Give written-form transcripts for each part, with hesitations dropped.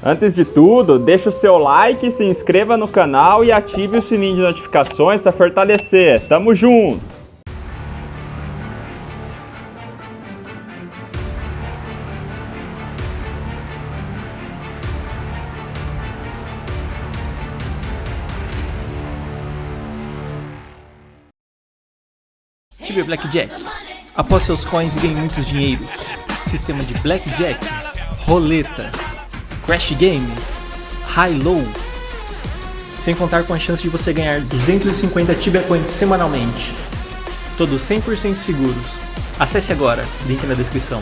Antes de tudo, deixa o seu like, se inscreva no canal e ative o sininho de notificações para fortalecer. Tamo junto! Tibia Blackjack. Após seus coins e ganhe muitos dinheiros. Sistema de Blackjack, roleta, Crash Game, High-Low. Sem contar com a chance de você ganhar 250 Tibia Coins semanalmente. Todos 100% seguros. Acesse agora, link na descrição.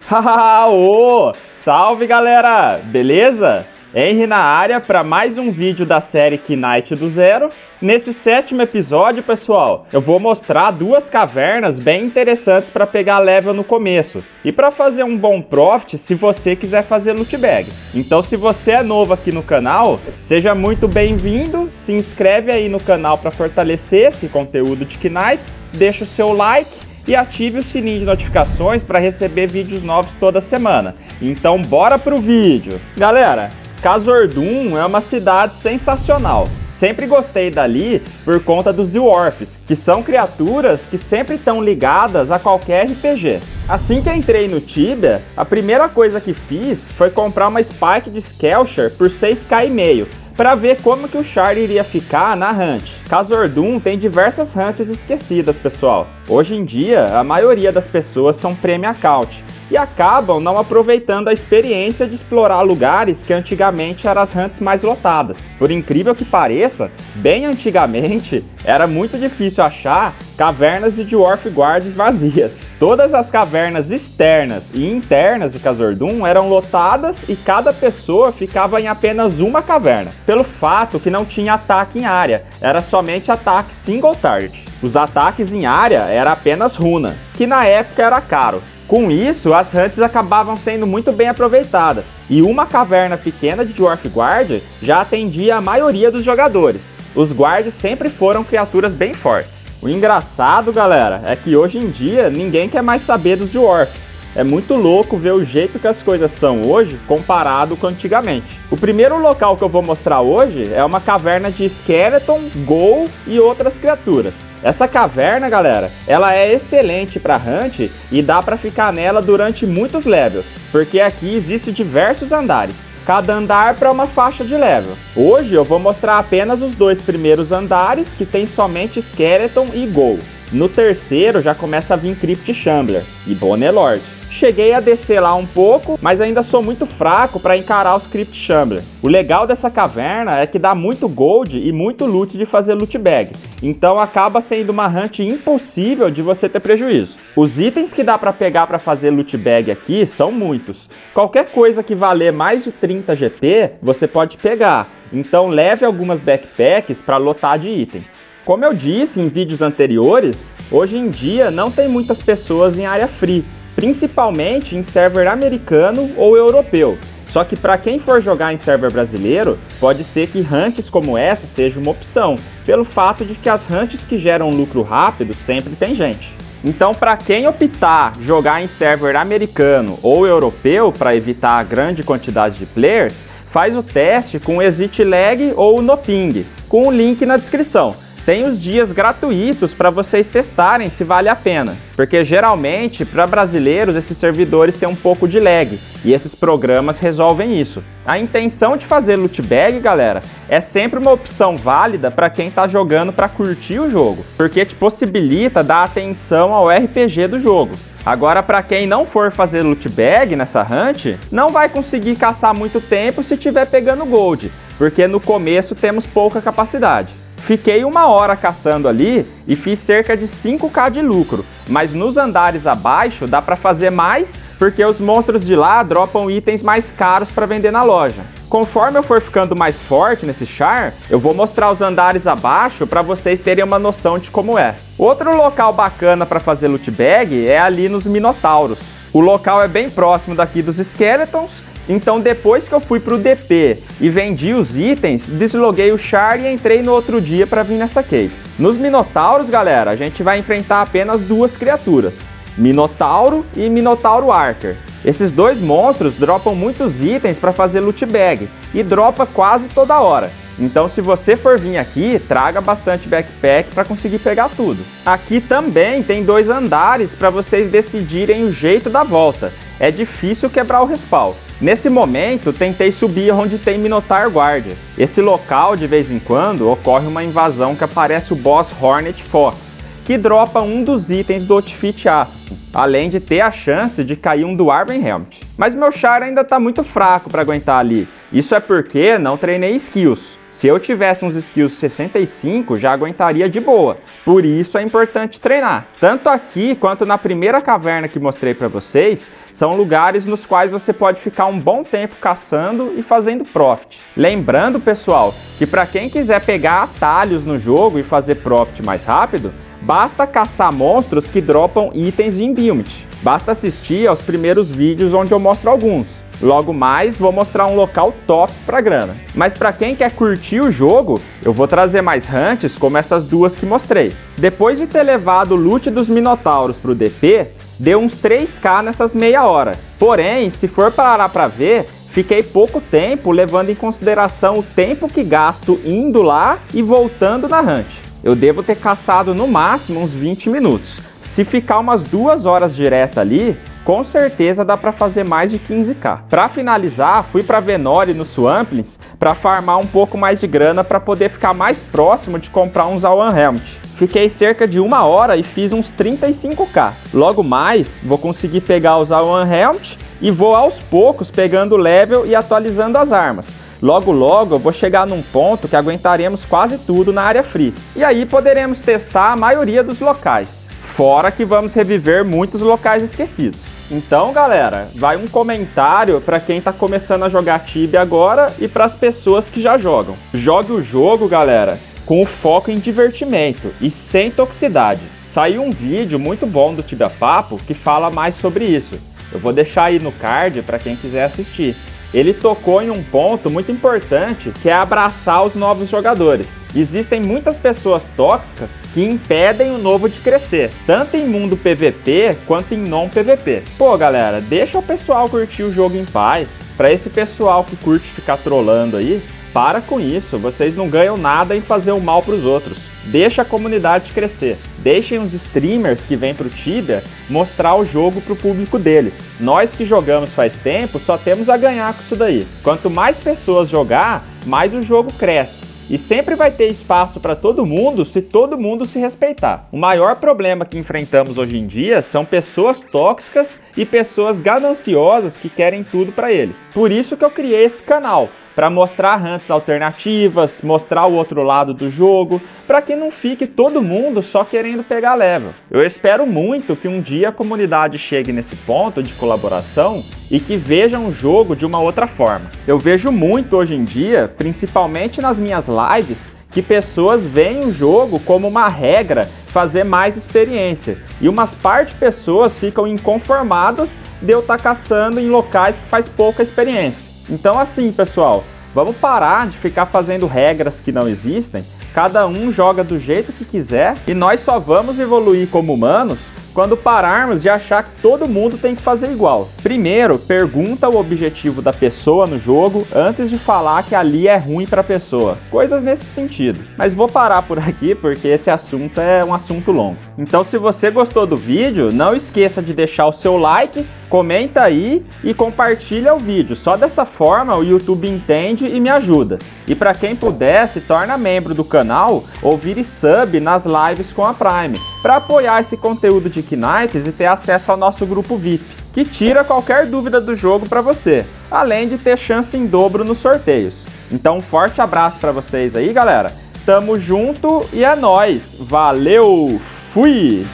Hahaha, ô! Salve galera! Beleza? Henry na área para mais um vídeo da série Knight do Zero. Nesse 7º episódio, pessoal, eu vou mostrar duas cavernas bem interessantes para pegar level no começo e para fazer um bom profit se você quiser fazer loot bag. Então, se você é novo aqui no canal, seja muito bem-vindo, se inscreve aí no canal para fortalecer esse conteúdo de Knights, deixa o seu like e ative o sininho de notificações para receber vídeos novos toda semana. Então, bora pro vídeo! Galera, Khazad-dûm é uma cidade sensacional. Sempre gostei dali por conta dos Dwarfs, que são criaturas que sempre estão ligadas a qualquer RPG. Assim que entrei no Tibia, a primeira coisa que fiz foi comprar uma Spike de Skelshire por 6k5, para ver como que o char iria ficar na hunt. Khazad-dûm tem diversas hunts esquecidas, pessoal. Hoje em dia, a maioria das pessoas são premium account e acabam não aproveitando a experiência de explorar lugares que antigamente eram as hunts mais lotadas. Por incrível que pareça, bem antigamente, era muito difícil achar cavernas de Dwarf Guards vazias. Todas as cavernas externas e internas de Khazad-dûm eram lotadas e cada pessoa ficava em apenas uma caverna, pelo fato que não tinha ataque em área, era somente ataque single target. Os ataques em área era apenas runa, que na época era caro. Com isso, as hunts acabavam sendo muito bem aproveitadas, e uma caverna pequena de Dwarf Guard já atendia a maioria dos jogadores. Os guards sempre foram criaturas bem fortes. O engraçado, galera, é que hoje em dia ninguém quer mais saber dos Dwarfs. É muito louco ver o jeito que as coisas são hoje comparado com antigamente. O primeiro local que eu vou mostrar hoje é uma caverna de Skeleton, Ghoul e outras criaturas. Essa caverna, galera, ela é excelente para hunt e dá para ficar nela durante muitos levels, porque aqui existem diversos andares. Cada andar para uma faixa de level. Hoje eu vou mostrar apenas os dois primeiros andares, que tem somente Skeleton e Ghoul. No terceiro já começa a vir Crypt Shambler e Bonelord. Cheguei a descer lá um pouco, mas ainda sou muito fraco para encarar os Crypt Shambler. O legal dessa caverna é que dá muito gold e muito loot de fazer loot bag, então acaba sendo uma hunt impossível de você ter prejuízo. Os itens que dá para pegar para fazer loot bag aqui são muitos. Qualquer coisa que valer mais de 30 GP, você pode pegar, então leve algumas backpacks para lotar de itens. Como eu disse em vídeos anteriores, hoje em dia não tem muitas pessoas em área free, principalmente em server americano ou europeu. Só que para quem for jogar em server brasileiro, pode ser que hunts como essa seja uma opção, pelo fato de que as hunts que geram lucro rápido sempre tem gente. Então, para quem optar jogar em server americano ou europeu para evitar a grande quantidade de players, faz o teste com o Exit Lag ou o NoPing, com o link na descrição. Tem os dias gratuitos para vocês testarem se vale a pena, porque geralmente para brasileiros esses servidores têm um pouco de lag e esses programas resolvem isso. A intenção de fazer loot bag, galera, é sempre uma opção válida para quem está jogando para curtir o jogo, porque te possibilita dar atenção ao RPG do jogo. Agora, para quem não for fazer loot bag nessa hunt, não vai conseguir caçar muito tempo se estiver pegando gold, porque no começo temos pouca capacidade. Fiquei 1 hora caçando ali e fiz cerca de 5k de lucro, mas nos andares abaixo dá para fazer mais porque os monstros de lá dropam itens mais caros para vender na loja. Conforme eu for ficando mais forte nesse char, eu vou mostrar os andares abaixo para vocês terem uma noção de como é. Outro local bacana para fazer loot bag é ali nos Minotauros. O local é bem próximo daqui dos Skeletons, então depois que eu fui pro DP e vendi os itens, desloguei o char e entrei no outro dia para vir nessa cave. Nos Minotauros, galera, a gente vai enfrentar apenas duas criaturas. Minotauro e Minotauro Archer. Esses dois monstros dropam muitos itens para fazer loot bag e dropa quase toda hora. Então se você for vir aqui, traga bastante backpack para conseguir pegar tudo. Aqui também tem 2 andares para vocês decidirem o jeito da volta. É difícil quebrar o respawn. Nesse momento, tentei subir onde tem Minotaur Guardia. Esse local, de vez em quando, ocorre uma invasão que aparece o boss Hornet Fox, que dropa um dos itens do Outfit Assassin, além de ter a chance de cair um Dwarven Helmet. Mas meu char ainda tá muito fraco para aguentar ali. Isso é porque não treinei skills. Se eu tivesse uns skills 65, já aguentaria de boa. Por isso é importante treinar. Tanto aqui quanto na primeira caverna que mostrei para vocês, são lugares nos quais você pode ficar um bom tempo caçando e fazendo profit. Lembrando, pessoal, que para quem quiser pegar atalhos no jogo e fazer profit mais rápido, basta caçar monstros que dropam itens de Imbuement. Basta assistir aos primeiros vídeos onde eu mostro alguns. Logo mais vou mostrar um local top para grana. Mas para quem quer curtir o jogo, eu vou trazer mais hunts como essas duas que mostrei. Depois de ter levado o loot dos Minotauros pro DP, deu uns 3k nessas meia hora. Porém, se for parar para ver, fiquei pouco tempo levando em consideração o tempo que gasto indo lá e voltando na hunt. Eu devo ter caçado no máximo uns 20 minutos. Se ficar umas 2 horas direto ali, com certeza dá para fazer mais de 15k. Para finalizar, fui para Venori no Swamplings para farmar um pouco mais de grana para poder ficar mais próximo de comprar um Zawan Helmet. Fiquei cerca de 1 hora e fiz uns 35k. Logo mais, vou conseguir pegar o Zawan Helmet e vou aos poucos pegando level e atualizando as armas. Logo logo eu vou chegar num ponto que aguentaremos quase tudo na área free. E aí poderemos testar a maioria dos locais. Fora que vamos reviver muitos locais esquecidos. Então, galera, vai um comentário para quem tá começando a jogar Tibia agora e para as pessoas que já jogam. Jogue o jogo, galera, com o foco em divertimento e sem toxicidade. Saiu um vídeo muito bom do Tibia Papo que fala mais sobre isso. Eu vou deixar aí no card para quem quiser assistir. Ele tocou em um ponto muito importante, que é abraçar os novos jogadores. Existem muitas pessoas tóxicas que impedem o novo de crescer, tanto em mundo PVP quanto em non-PVP. Pô, galera, deixa o pessoal curtir o jogo em paz. Para esse pessoal que curte ficar trolando aí, para com isso, vocês não ganham nada em fazer o mal para os outros. Deixa a comunidade crescer. Deixem os streamers que vêm pro Tibia mostrar o jogo pro público deles. Nós que jogamos faz tempo só temos a ganhar com isso daí. Quanto mais pessoas jogar, mais o jogo cresce. E sempre vai ter espaço para todo mundo se todo mundo se respeitar. O maior problema que enfrentamos hoje em dia são pessoas tóxicas e pessoas gananciosas que querem tudo para eles. Por isso que eu criei esse canal, para mostrar hunts alternativas, mostrar o outro lado do jogo, para que não fique todo mundo só querendo pegar level. Eu espero muito que um dia a comunidade chegue nesse ponto de colaboração e que vejam o jogo de uma outra forma. Eu vejo muito hoje em dia, principalmente nas minhas lives, que pessoas veem o jogo como uma regra fazer mais experiência. E umas parte de pessoas ficam inconformadas de eu estar caçando em locais que faz pouca experiência. Então assim, pessoal, vamos parar de ficar fazendo regras que não existem. Cada um joga do jeito que quiser e nós só vamos evoluir como humanos quando pararmos de achar que todo mundo tem que fazer igual. Primeiro, pergunta o objetivo da pessoa no jogo antes de falar que ali é ruim para a pessoa. Coisas nesse sentido. Mas vou parar por aqui porque esse assunto é um assunto longo. Então se você gostou do vídeo, não esqueça de deixar o seu like, comenta aí e compartilha o vídeo. Só dessa forma o YouTube entende e me ajuda. E para quem puder, se torna membro do canal ou vire sub nas lives com a Prime, para apoiar esse conteúdo de Knights e ter acesso ao nosso grupo VIP, que tira qualquer dúvida do jogo para você, além de ter chance em dobro nos sorteios. Então um forte abraço para vocês aí, galera. Tamo junto e é nóis. Valeu, fui!